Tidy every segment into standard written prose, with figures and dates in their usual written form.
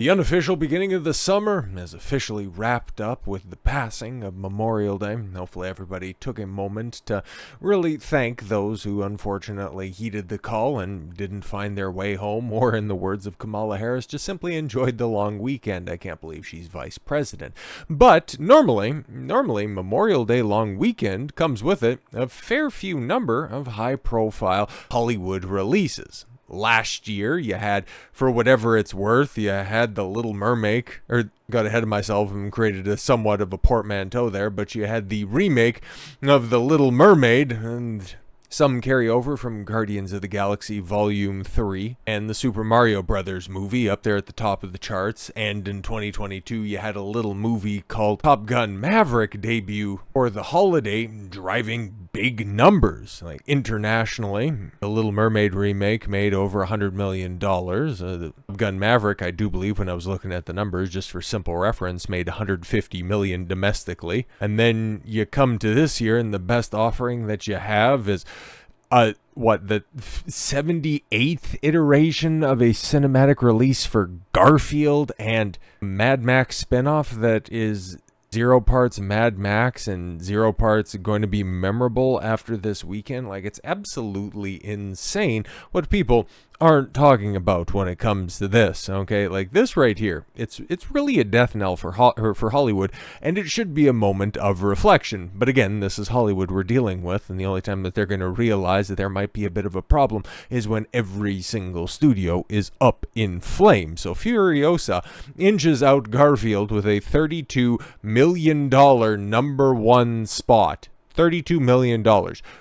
The unofficial beginning of the summer has officially wrapped up with the passing of Memorial Day. Hopefully everybody took a moment to really thank those who unfortunately heeded the call and didn't find their way home, or in the words of Kamala Harris, just simply enjoyed the long weekend. I can't believe she's vice president. But normally Memorial Day long weekend comes with it a fair few number of high-profile Hollywood releases. Last year, you had, for whatever it's worth, you had The Little Mermaid, or got ahead of myself and created a somewhat of a portmanteau there, but you had the remake of The Little Mermaid, and some carryover from Guardians of the Galaxy Volume 3, and the Super Mario Brothers movie up there at the top of the charts, and in 2022 you had a little movie called Top Gun Maverick debut for the holiday, driving big numbers. Like internationally, The Little Mermaid remake made over $100 million. The Top Gun Maverick, I do believe, when I was looking at the numbers, just for simple reference, made $150 million domestically. And then you come to this year, and the best offering that you have is the 78th iteration of a cinematic release for Garfield and Mad Max spinoff that is 0 parts Mad Max and 0 parts going to be memorable after this weekend. Like, it's absolutely insane what people aren't talking about when it comes to this, okay? Like, this right here, it's really a death knell for Hollywood, and it should be a moment of reflection. But again, this is Hollywood we're dealing with, and the only time that they're going to realize that there might be a bit of a problem is when every single studio is up in flames. So Furiosa inches out Garfield with a $32 million #1 spot. $32 million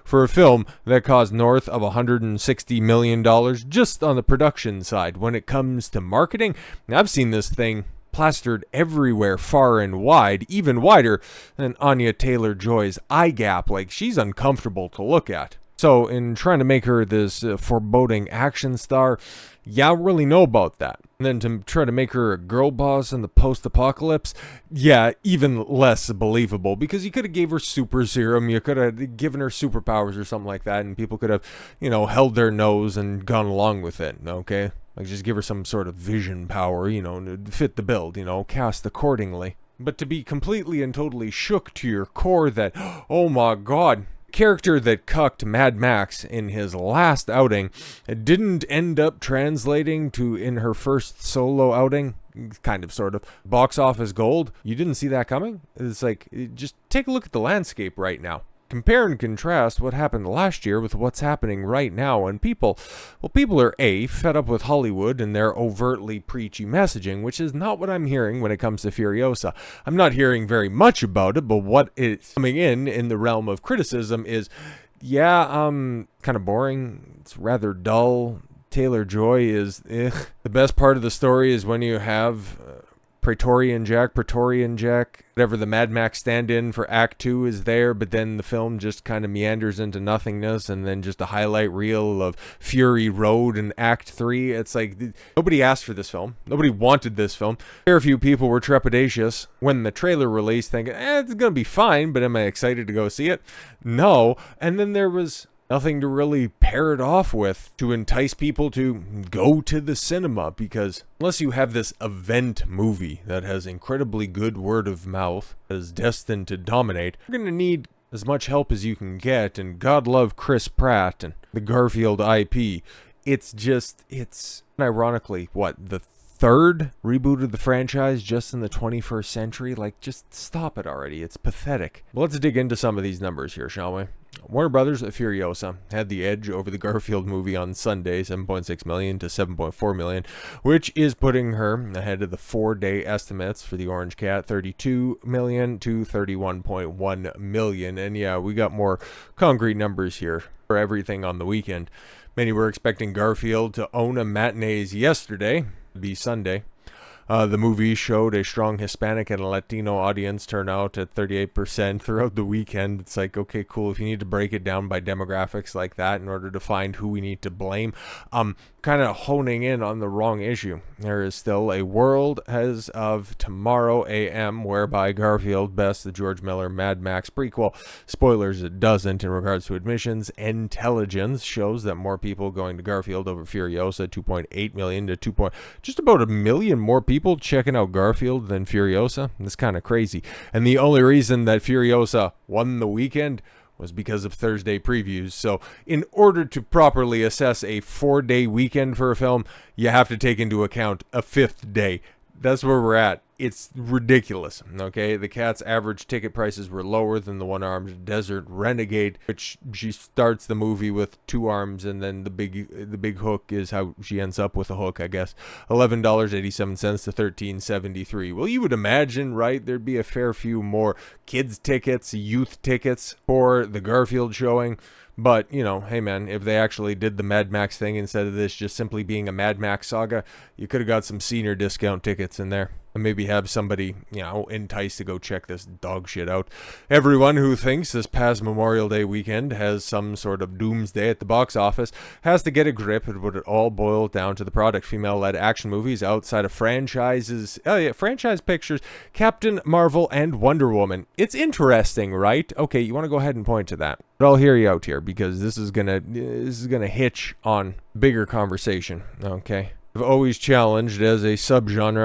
for a film that cost north of $160 million just on the production side. When it comes to marketing, I've seen this thing plastered everywhere, far and wide, even wider than Anya Taylor-Joy's eye gap. Like, she's uncomfortable to look at. So in trying to make her this foreboding action star, yeah, I don't really know about that. And then to try to make her a girl boss in the post-apocalypse, yeah, even less believable, because you could have gave her super serum, you could have given her superpowers or something like that, and people could have, held their nose and gone along with it, okay? Like, just give her some sort of vision power, to fit the build, cast accordingly. But to be completely and totally shook to your core that, oh my god, character that cucked Mad Max in his last outing didn't end up translating to in her first solo outing, kind of, sort of, box office gold. You didn't see that coming? It's like, just take a look at the landscape right now. Compare and contrast what happened last year with what's happening right now, and people are fed up with Hollywood and their overtly preachy messaging, which is not what I'm hearing when it comes to Furiosa. I'm not hearing very much about it, but what is coming in the realm of criticism is, kind of boring, it's rather dull, Taylor-Joy is, The best part of the story is when you have Praetorian Jack, whatever the Mad Max stand-in for Act 2 is there, but then the film just kind of meanders into nothingness, and then just a highlight reel of Fury Road in Act 3. It's like, nobody asked for this film. Nobody wanted this film. Very few people were trepidatious when the trailer released, thinking, it's going to be fine, but am I excited to go see it? No. And then there was nothing to really pair it off with to entice people to go to the cinema, because unless you have this event movie that has incredibly good word of mouth, that is destined to dominate, you're going to need as much help as you can get, and God love Chris Pratt and the Garfield IP. It's ironically, the third reboot of the franchise just in the 21st century? Like, just stop it already. It's pathetic. Well, let's dig into some of these numbers here, shall we? Warner Brothers Furiosa had the edge over the Garfield movie on Sunday, 7.6 million to 7.4 million, which is putting her ahead of the 4-day estimates for the Orange Cat, 32 million to 31.1 million. And yeah, we got more concrete numbers here for everything on the weekend. Many were expecting Garfield to own a matinees yesterday, be Sunday. The movie showed a strong Hispanic and Latino audience turnout at 38% throughout the weekend. It's like, okay, cool. If you need to break it down by demographics like that in order to find who we need to blame, kind of honing in on the wrong issue. There is still a world as of tomorrow AM whereby Garfield bests the George Miller Mad Max prequel. Spoilers, it doesn't in regards to admissions. Intelligence shows that more people going to Garfield over Furiosa, 2.8 million to just about 1 million more people checking out Garfield than Furiosa. That's kind of crazy. And the only reason that Furiosa won the weekend was because of Thursday previews. So in order to properly assess a 4-day weekend for a film, you have to take into account a 5th day. That's where we're at. It's ridiculous, okay? The Cat's average ticket prices were lower than the one-armed Desert Renegade, which she starts the movie with 2 arms, and then the big hook is how she ends up with a hook, I guess. $11.87 to $13.73. Well, you would imagine, right, there'd be a fair few more kids' tickets, youth tickets for the Garfield showing. But, you know, hey man, if they actually did the Mad Max thing instead of this just simply being a Mad Max Saga, you could have got some senior discount tickets in there. And maybe have somebody, you know, enticed to go check this dog shit out. Everyone who thinks this past Memorial Day weekend has some sort of doomsday at the box office has to get a grip at what it all boils down to the product. Female-led action movies outside of franchises, franchise pictures, Captain Marvel and Wonder Woman. It's interesting, right? Okay, you want to go ahead and point to that. But I'll hear you out here because this is gonna hitch on bigger conversation, okay? Have always been challenged as a subgenre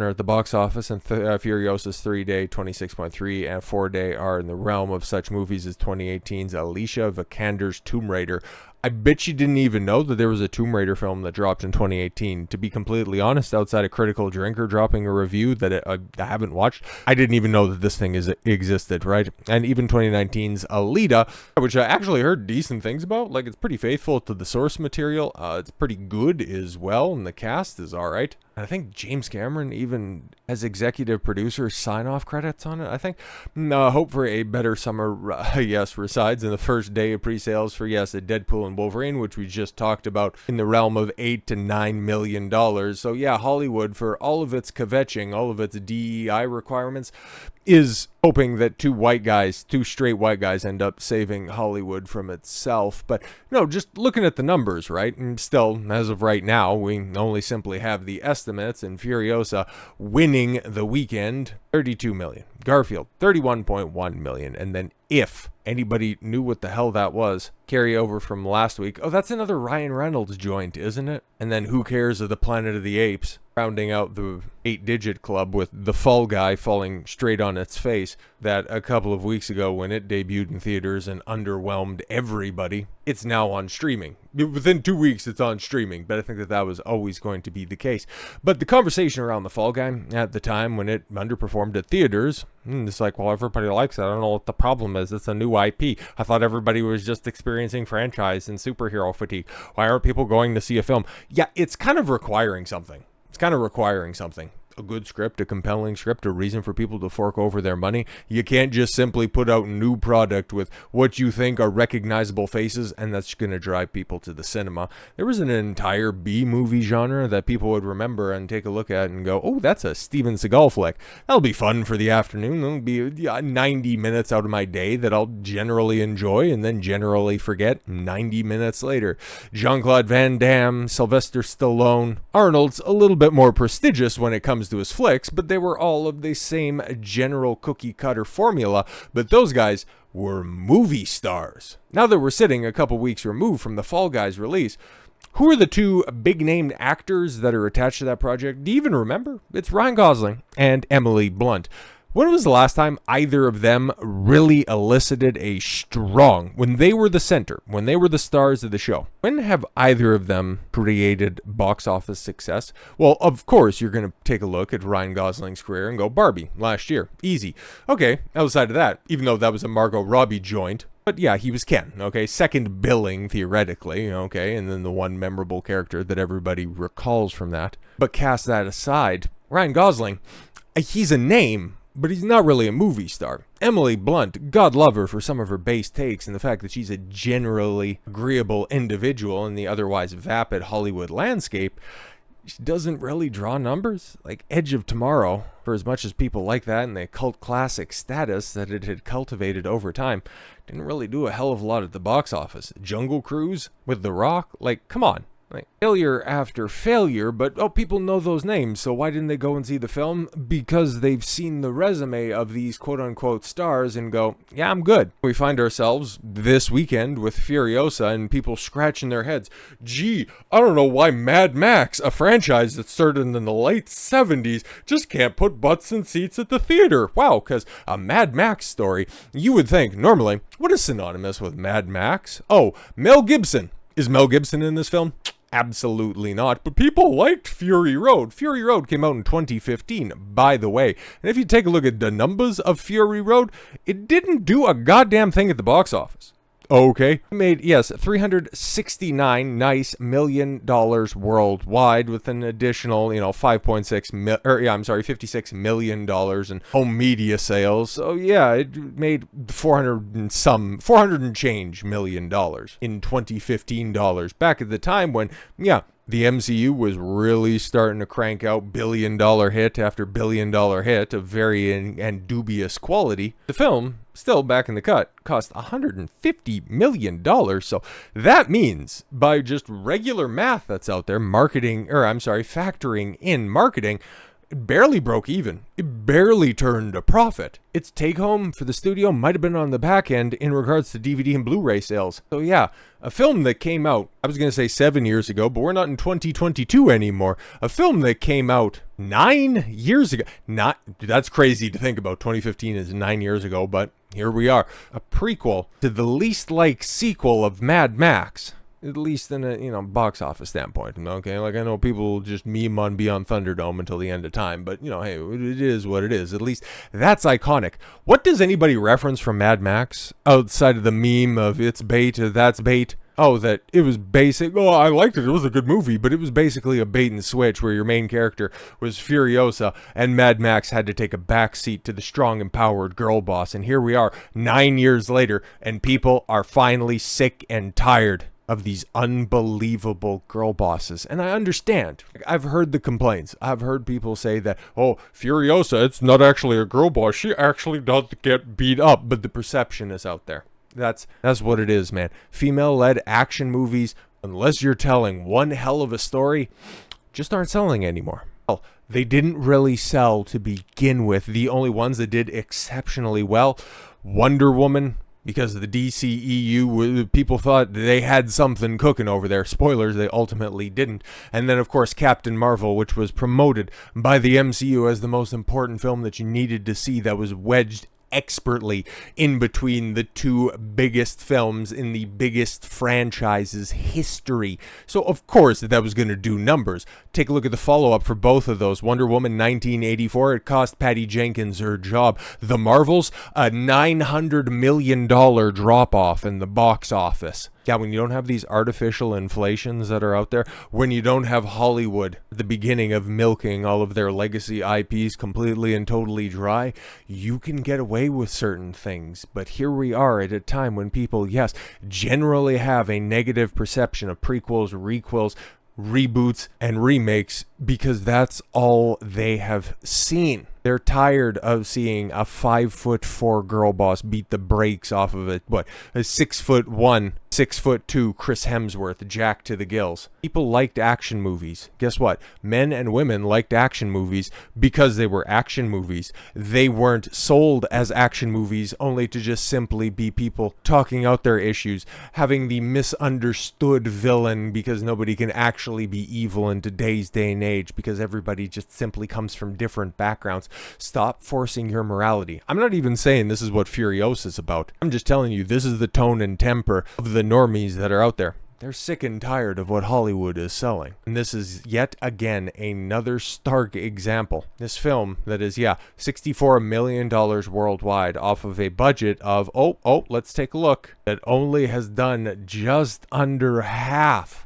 at the box office, and Furiosa's 3-day, 26.3, and 4-day are in the realm of such movies as 2018's Alicia Vikander's Tomb Raider. I bet you didn't even know that there was a Tomb Raider film that dropped in 2018. To be completely honest, outside of Critical Drinker dropping a review that I haven't watched, I didn't even know that this thing existed, right? And even 2019's Alita, which I actually heard decent things about. Like, it's pretty faithful to the source material. It's pretty good as well, and the cast is all right. I think James Cameron even has executive producer sign-off credits on it. I think hope for a better summer, resides in the first day of pre-sales for, a Deadpool and Wolverine, which we just talked about, in the realm of $8 to $9 million. So yeah, Hollywood, for all of its kvetching, all of its DEI requirements, is hoping that two straight white guys end up saving Hollywood from itself. But no, just looking at the numbers, right? And still, as of right now, we only simply have the estimates, and Furiosa winning the weekend, 32 million. Garfield, 31.1 million. And then if anybody knew what the hell that was, carry over from last week. Oh, that's another Ryan Reynolds joint, isn't it? And then Who Cares of the Planet of the Apes, rounding out the 8-digit club with The Fall Guy falling straight on its face, that a couple of weeks ago when it debuted in theaters and underwhelmed everybody, it's now on streaming. Within 2 weeks, it's on streaming, but I think that was always going to be the case. But the conversation around The Fall Guy at the time when it underperformed at theaters, it's like, well, everybody likes it. I don't know what the problem is. It's a new IP. I thought everybody was just experiencing franchise and superhero fatigue. Why aren't people going to see a film? Yeah, it's kind of requiring something. A good script, a compelling script, a reason for people to fork over their money. You can't just simply put out new product with what you think are recognizable faces, and that's going to drive people to the cinema. There was an entire B-movie genre that people would remember and take a look at and go, oh, that's a Steven Seagal flick. That'll be fun for the afternoon. It'll be 90 minutes out of my day that I'll generally enjoy and then generally forget 90 minutes later. Jean-Claude Van Damme, Sylvester Stallone, Arnold's a little bit more prestigious when it comes to his flicks, but they were all of the same general cookie cutter formula, but those guys were movie stars. Now that we're sitting a couple weeks removed from the Fall Guys release, who are the two big named actors that are attached to that project? Do you even remember? It's Ryan Gosling and Emily Blunt. When was the last time either of them really elicited a strong, when they were the center, when they were the stars of the show? When have either of them created box office success? Well, of course, you're going to take a look at Ryan Gosling's career and go, Barbie, last year, easy. Okay, outside of that, even though that was a Margot Robbie joint, but yeah, he was Ken, okay? Second billing, theoretically, okay? And then the one memorable character that everybody recalls from that. But cast that aside, Ryan Gosling, he's a name, but he's not really a movie star. Emily Blunt, God love her for some of her base takes and the fact that she's a generally agreeable individual in the otherwise vapid Hollywood landscape. she doesn't really draw numbers. Like Edge of Tomorrow, for as much as people like that and the cult classic status that it had cultivated over time, didn't really do a hell of a lot at the box office. Jungle Cruise with The Rock, like, come on. Like, failure after failure, but people know those names, so why didn't they go and see the film? Because they've seen the resume of these quote-unquote stars and go, yeah, I'm good. We find ourselves this weekend with Furiosa and people scratching their heads. Gee, I don't know why Mad Max, a franchise that started in the late 70s, just can't put butts in seats at the theater. Wow, because a Mad Max story, you would think, normally, what is synonymous with Mad Max? Oh, Mel Gibson. Is Mel Gibson in this film? Absolutely not, but people liked Fury Road. Fury Road came out in 2015, by the way. And if you take a look at the numbers of Fury Road, it didn't do a goddamn thing at the box office. Okay. It made, yes, $369 million worldwide with an additional, $56 million in home media sales. So yeah, it made 400 and change million dollars in 2015 dollars. Back at the time when, the MCU was really starting to crank out billion-dollar hit after billion-dollar hit of varying and dubious quality. The film, still back in the cut, cost $150 million. So that means, by just regular math that's out there, factoring in marketing, it barely broke even. It barely turned a profit. Its take home for the studio might have been on the back end in regards to DVD and Blu-ray sales. So yeah, a film that came out, I was going to say 7 years ago, but we're not in 2022 anymore. A film that came out 9 years ago. That's crazy to think about. 2015 is 9 years ago, but here we are. A prequel to the least like sequel of Mad Max. At least in a, box office standpoint, okay? Like, I know people just meme on Beyond Thunderdome until the end of time, but, hey, it is what it is. At least that's iconic. What does anybody reference from Mad Max outside of the meme of it's bait, that's bait? Oh, that it was basic. Oh, I liked it. It was a good movie, but it was basically a bait and switch where your main character was Furiosa and Mad Max had to take a backseat to the strong, empowered girl boss. And here we are 9 years later, and people are finally sick and tired of these unbelievable girl bosses. And I understand. I've heard the complaints. I've heard people say that, oh, Furiosa, it's not actually a girl boss. She actually does get beat up, but the perception is out there. That's what it is, man. Female-led action movies, unless you're telling one hell of a story, just aren't selling anymore. Well, they didn't really sell to begin with. The only ones that did exceptionally well, Wonder Woman, because of the DCEU, people thought they had something cooking over there. Spoilers, they ultimately didn't. And then, of course, Captain Marvel, which was promoted by the MCU as the most important film that you needed to see, that was wedged expertly in between the two biggest films in the biggest franchise's history. So of course that was going to do numbers. Take a look at the follow-up for both of those. Wonder Woman 1984, it cost Patty Jenkins her job. The Marvels, a $900 million drop-off in the box office. Yeah, when you don't have these artificial inflations that are out there, when you don't have Hollywood at the beginning of milking all of their legacy IPs completely and totally dry, you can get away with certain things. But here we are at a time when people, yes, generally have a negative perception of prequels, requels, reboots, and remakes because that's all they have seen. They're tired of seeing a 5'4" girl boss beat the brakes off of a 6'1", 6'2" Chris Hemsworth, jacked to the gills. People liked action movies. Guess what? Men and women liked action movies because they were action movies. They weren't sold as action movies only to just simply be people talking out their issues, having the misunderstood villain because nobody can actually be evil in today's day and age because everybody just simply comes from different backgrounds. Stop forcing your morality. I'm not even saying this is what Furiosa is about. I'm just telling you this is the tone and temper of the normies that are out there. They're sick and tired of what Hollywood is selling. And this is yet again another stark example. This film that is, $64 million worldwide off of a budget of, let's take a look, that only has done just under half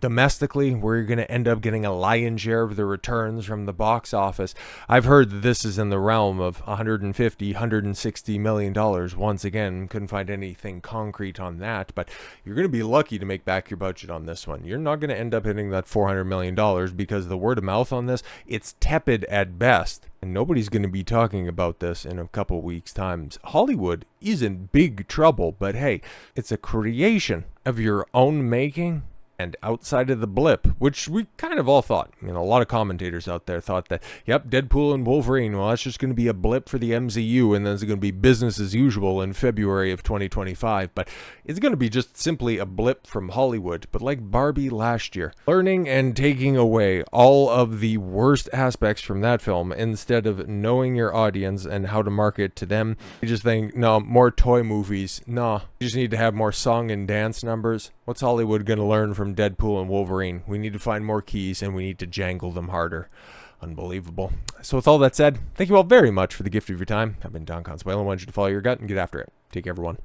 domestically, we're going to end up getting a lion's share of the returns from the box office. I've heard that this is in the realm of $150, $160 million. Once again, couldn't find anything concrete on that, but you're going to be lucky to make back your budget on this one. You're not going to end up hitting that $400 million because the word of mouth on this, it's tepid at best. And nobody's going to be talking about this in a couple weeks' time. Hollywood is in big trouble, but hey, it's a creation of your own making and outside of the blip, which we kind of all thought. A lot of commentators out there thought that, yep, Deadpool and Wolverine, well, that's just going to be a blip for the MCU, and then it's going to be business as usual in February of 2025. But it's going to be just simply a blip from Hollywood, but like Barbie last year, learning and taking away all of the worst aspects from that film instead of knowing your audience and how to market to them. You just think, no, more toy movies. No, you just need to have more song and dance numbers. What's Hollywood going to learn from Deadpool and Wolverine? We need to find more keys and we need to jangle them harder. Unbelievable. So with all that said, thank you all very much for the gift of your time. I've been Don Consuelo. I want you to follow your gut and get after it. Take care, everyone.